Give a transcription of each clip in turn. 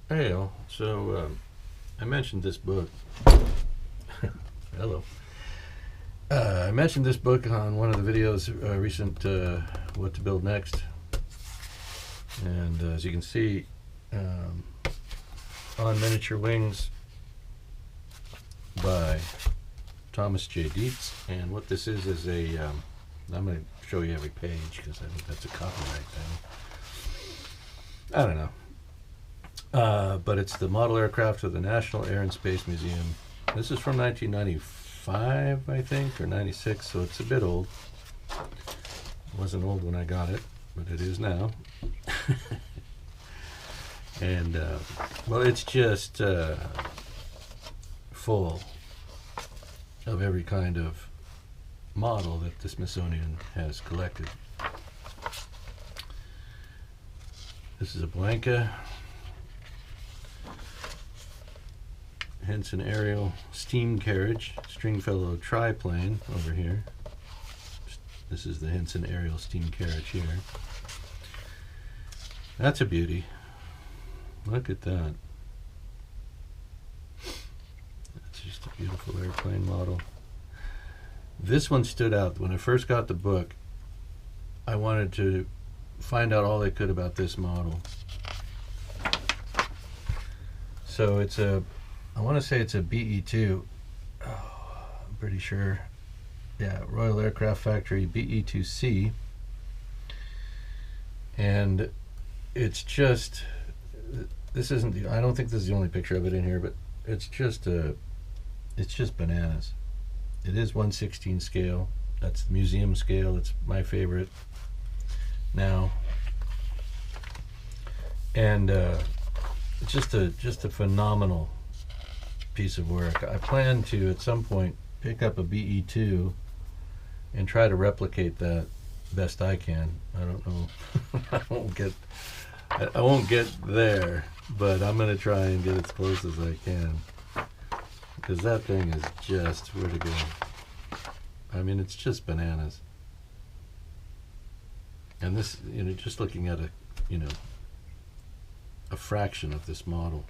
Hey, all. So I mentioned this book. Hello. I mentioned this book on one of the videos, recent What to Build Next. And as you can see, On Miniature Wings by Thomas J. Deitz. And what this is a, I'm going to show you every page because I think that's a copyright thing. I don't know. But it's the model aircraft of the National Air and Space Museum. This is from 1995, I think, or 96, so it's a bit old. It wasn't old when I got it, but it is now. And, well, it's just full of every kind of model that the Smithsonian has collected. This is a Blanca Henson aerial steam carriage, Stringfellow triplane over here. This is the Henson aerial steam carriage here. That's a beauty. Look at that. That's just a beautiful airplane model. This one stood out. When I first got the book, I wanted to find out all I could about this model. So it's a, I want to say it's a BE2. Oh, I'm pretty sure. Yeah, Royal Aircraft Factory BE2C. And it's just, this isn't the, I don't think this is the only picture of it in here, but it's just bananas. It is 1/16 scale. That's the museum scale. It's my favorite now. And it's just a phenomenal piece of work. I plan to at some point pick up a BE2 and try to replicate that best I can. I don't know. I won't get there, but I'm going to try and get as close as I can, because that thing is just, where to go. I mean, it's just bananas. And this, you know, just looking at a fraction of this model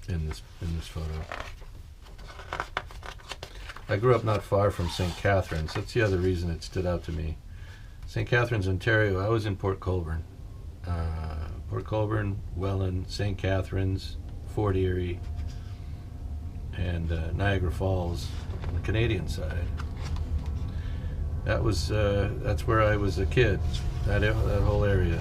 in this photo. I grew up not far from St. Catharines. That's the other reason it stood out to me. St. Catharines, Ontario. I was in Port Colborne. Port Colborne, Welland, St. Catharines, Fort Erie, and Niagara Falls on the Canadian side. That was that's where I was a kid. That whole area.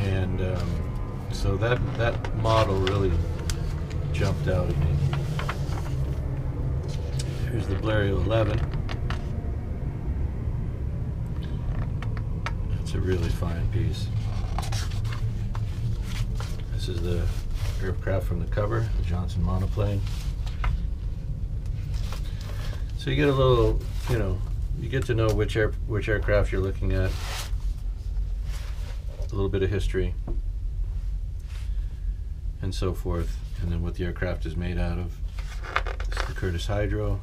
And so that model really jumped out at me. Here's the Blériot 11. It's a really fine piece. This is the aircraft from the cover, the Johnson monoplane. So you get a little, you get to know which aircraft you're looking at. A little bit of history and so forth, and then what the aircraft is made out of. This is the Curtiss Hydro.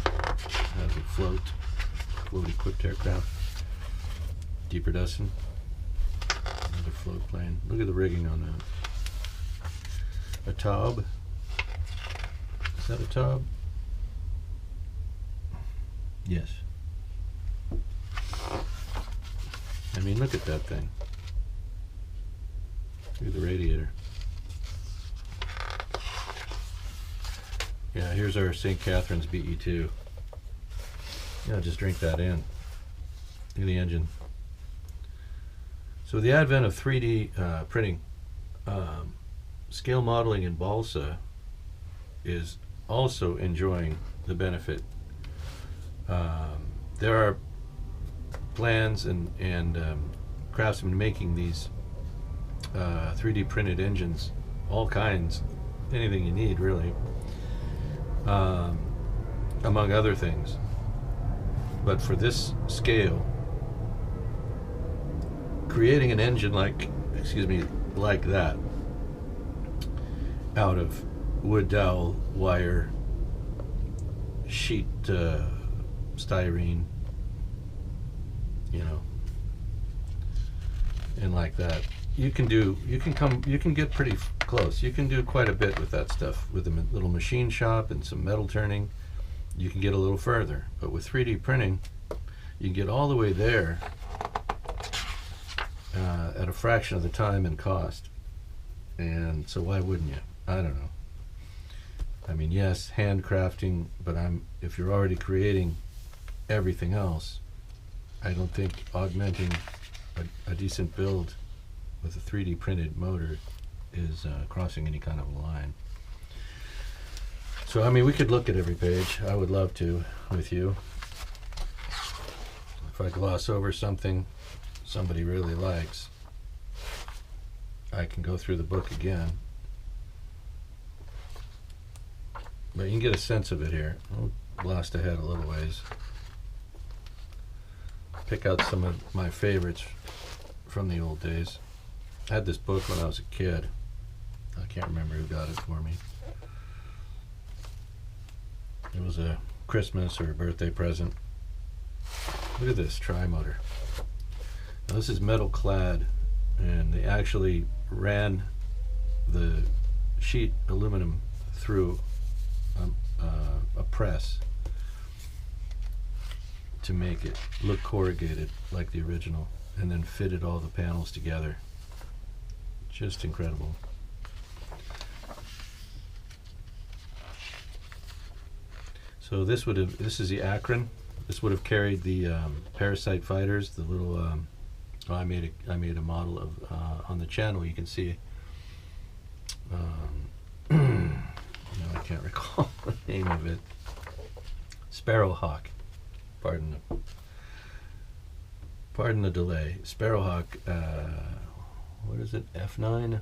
It has a float equipped aircraft. Deeper Dustin, another float plane. Look at the rigging on that. A Taube. Is that a Taube? Yes. I mean, look at that thing. Look at the radiator. Yeah, here's our St. Catharines BE2. Yeah, just drink that in. Look at the engine. So the advent of 3D printing, scale modeling in balsa is also enjoying the benefit. There are plans and craftsmen making these 3D printed engines, all kinds, anything you need really, among other things. But for this scale, creating an engine like that out of wood dowel, wire, sheet, styrene, and like that. You can get pretty close. You can do quite a bit with that stuff. With a little machine shop and some metal turning, you can get a little further. But with 3D printing, you can get all the way there at a fraction of the time and cost. And so why wouldn't you? I don't know. I mean, yes, handcrafting, but if you're already creating everything else, I don't think augmenting a decent build with a 3D printed motor is crossing any kind of a line. So, I mean, we could look at every page. I would love to with you. If I gloss over something somebody really likes, I can go through the book again. But you can get a sense of it here. I'll blast ahead a little ways. Pick out some of my favorites from the old days. I had this book when I was a kid. I can't remember who got it for me. It was a Christmas or a birthday present. Look at this tri-motor. Now this is metal clad, and they actually ran the sheet aluminum through a press to make it look corrugated like the original, and then fitted all the panels together. Just incredible. So this is the Akron. This would have carried the parasite fighters, the little I made a model of on the channel. You can see no, I can't recall the name of it. Sparrowhawk. Pardon the delay. Sparrowhawk, what is it, F9?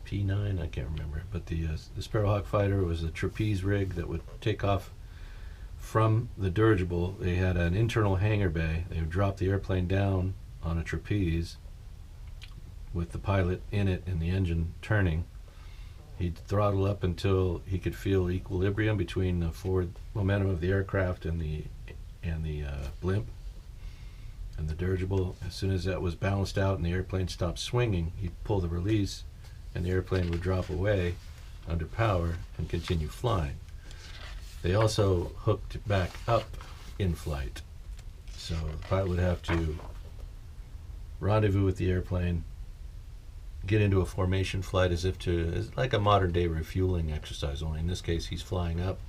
P9, I can't remember. But the Sparrowhawk fighter was a trapeze rig that would take off from the dirigible. They had an internal hangar bay. They would drop the airplane down on a trapeze with the pilot in it and the engine turning. He'd throttle up until he could feel equilibrium between the forward momentum of the aircraft and the blimp and the dirigible. As soon as that was balanced out and the airplane stopped swinging, he'd pull the release and the airplane would drop away under power and continue flying. They also hooked back up in flight. So the pilot would have to rendezvous with the airplane, get into a formation flight as like a modern day refueling exercise, only in this case he's flying up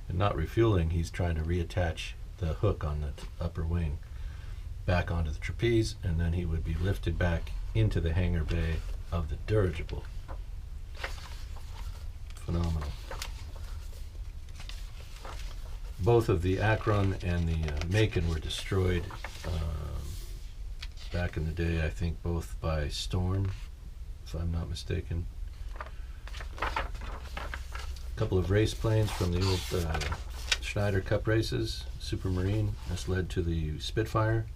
and not refueling. He's trying to reattach the hook on the upper wing back onto the trapeze, and then he would be lifted back into the hangar bay of the dirigible. Phenomenal. Both of the Akron and the Macon were destroyed back in the day, I think both by storm, if I'm not mistaken. A couple of race planes from the old Schneider Cup races, Supermarine. This led to the Spitfire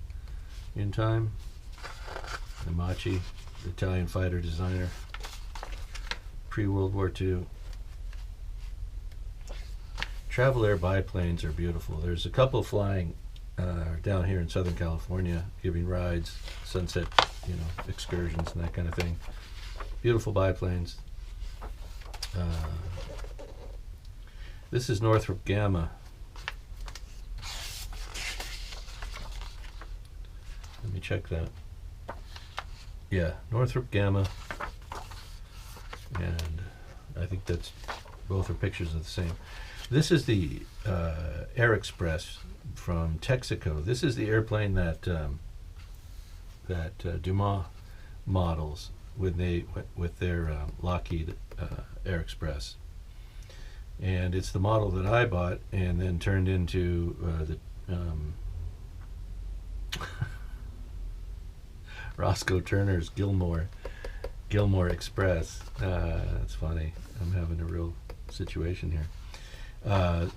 in time. The Machi, the Italian fighter designer, pre-World War II. Travel Air biplanes are beautiful. There's a couple flying down here in Southern California, giving rides, sunset, excursions and that kind of thing. Beautiful biplanes. This is Northrop Gamma. Let me check that. Yeah, Northrop Gamma. And I think both are pictures of the same. This is the Air Express from Texaco. This is the airplane that Dumas models with their Lockheed Air Express, and it's the model that I bought and then turned into Roscoe Turner's Gilmore Express. That's funny. I'm having a real situation here.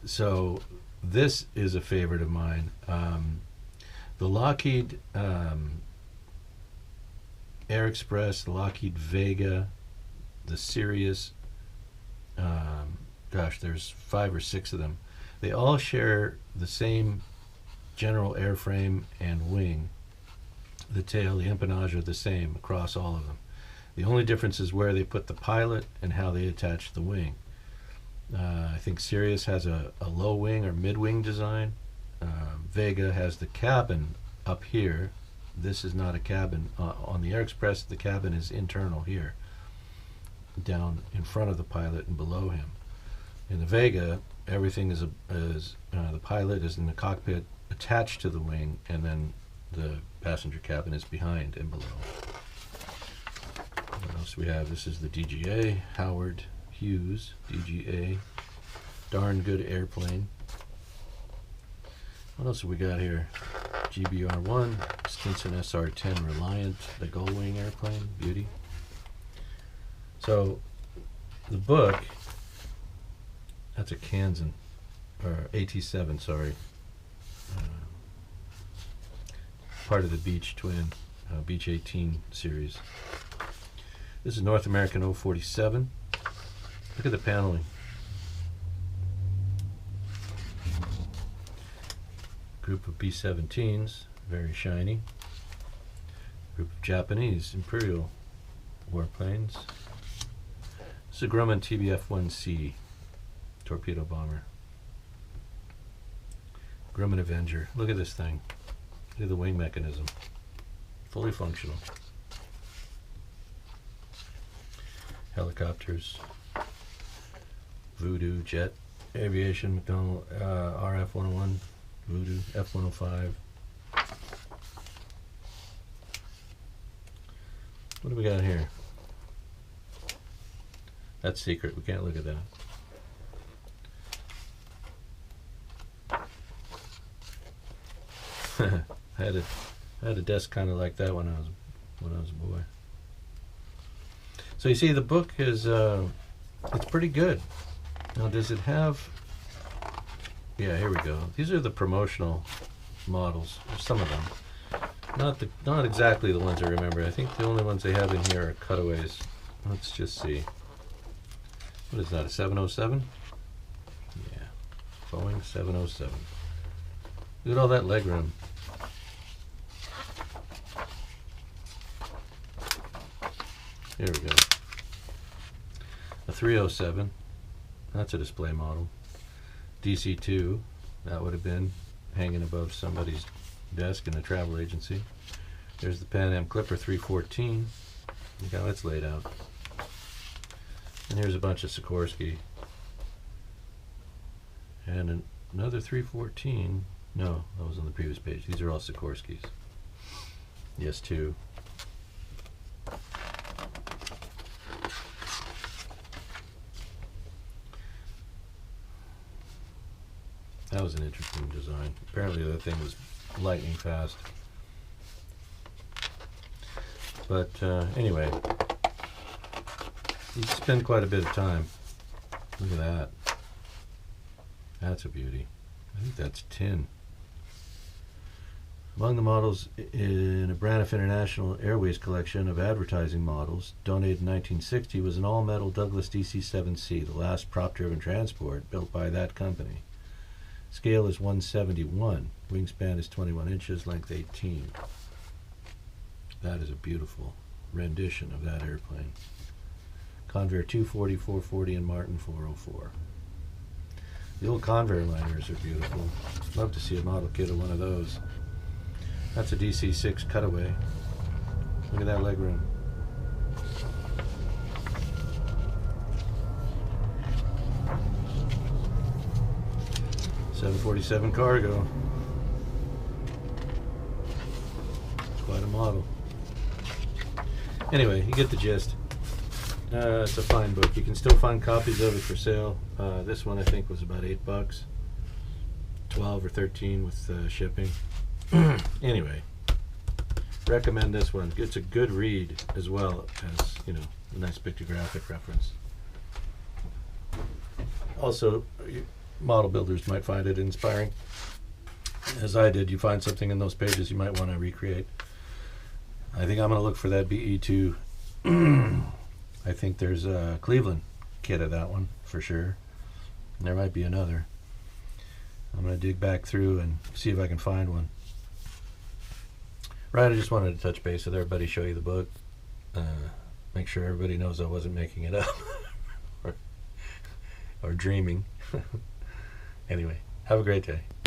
So this is a favorite of mine. The Lockheed Air Express, the Lockheed Vega, the Sirius, there's 5 or 6 of them. They all share the same general airframe and wing. The tail, the empennage are the same across all of them. The only difference is where they put the pilot and how they attach the wing. I think Sirius has a low wing or mid-wing design. Vega has the cabin up here. This is not a cabin. On the Air Express, the cabin is internal here, down in front of the pilot and below him. In the Vega, everything is the pilot is in the cockpit attached to the wing, and then the passenger cabin is behind and below. What else we have? This is the DGA, Howard Hughes, DGA. Darn good airplane. What else have we got here? GBR-1, Stinson SR-10 Reliant, the Gullwing airplane, beauty. So, the book, that's a Kansan, or AT-7, sorry. Part of the Beech Twin, Beech 18 series. This is North American 047. Look at the paneling. Group of B-17s, very shiny. Group of Japanese Imperial warplanes. This is a Grumman TBF-1C torpedo bomber. Grumman Avenger. Look at this thing. Look at the wing mechanism. Fully functional. Helicopters. Voodoo, Jet, Aviation, McDonnell, RF-101, Voodoo, F-105. What do we got here? That's secret. We can't look at that. I had a desk kind of like that when I was a boy. So you see, the book is it's pretty good. Now, does it have? Yeah, here we go. These are the promotional models. Some of them, not exactly the ones I remember. I think the only ones they have in here are cutaways. Let's just see. What is that? A 707? Yeah, Boeing 707. Look at all that legroom. Here we go. A 307. That's a display model. DC-2. That would have been hanging above somebody's desk in a travel agency. There's the Pan Am Clipper 314. Look how it's laid out. And here's a bunch of Sikorsky. And another 314. No, that was on the previous page. These are all Sikorskys. Yes, two. That was an interesting design. Apparently that thing was lightning fast. But anyway, you spend quite a bit of time. Look at that. That's a beauty. I think that's tin. Among the models in a Braniff International Airways collection of advertising models, donated in 1960, was an all-metal Douglas DC-7C, the last prop-driven transport built by that company. Scale is 171. Wingspan is 21 inches, length 18. That is a beautiful rendition of that airplane. Convair 240, 440, and Martin 404. The old Convair liners are beautiful. Love to see a model kit of one of those. That's a DC-6 cutaway. Look at that legroom. .747 cargo. It's quite a model. Anyway, you get the gist. It's a fine book. You can still find copies of it for sale. This one I think was about $8, 12 or 13 with shipping. Anyway, recommend this one. It's a good read as well as, you know, a nice pictographic reference. Also, model builders might find it inspiring. As I did, you find something in those pages you might want to recreate. I think I'm going to look for that BE2. I think there's a Cleveland kit of that one for sure. And there might be another. I'm going to dig back through and see if I can find one. Ryan, I just wanted to touch base with everybody, show you the book, make sure everybody knows I wasn't making it up or dreaming. Anyway, have a great day.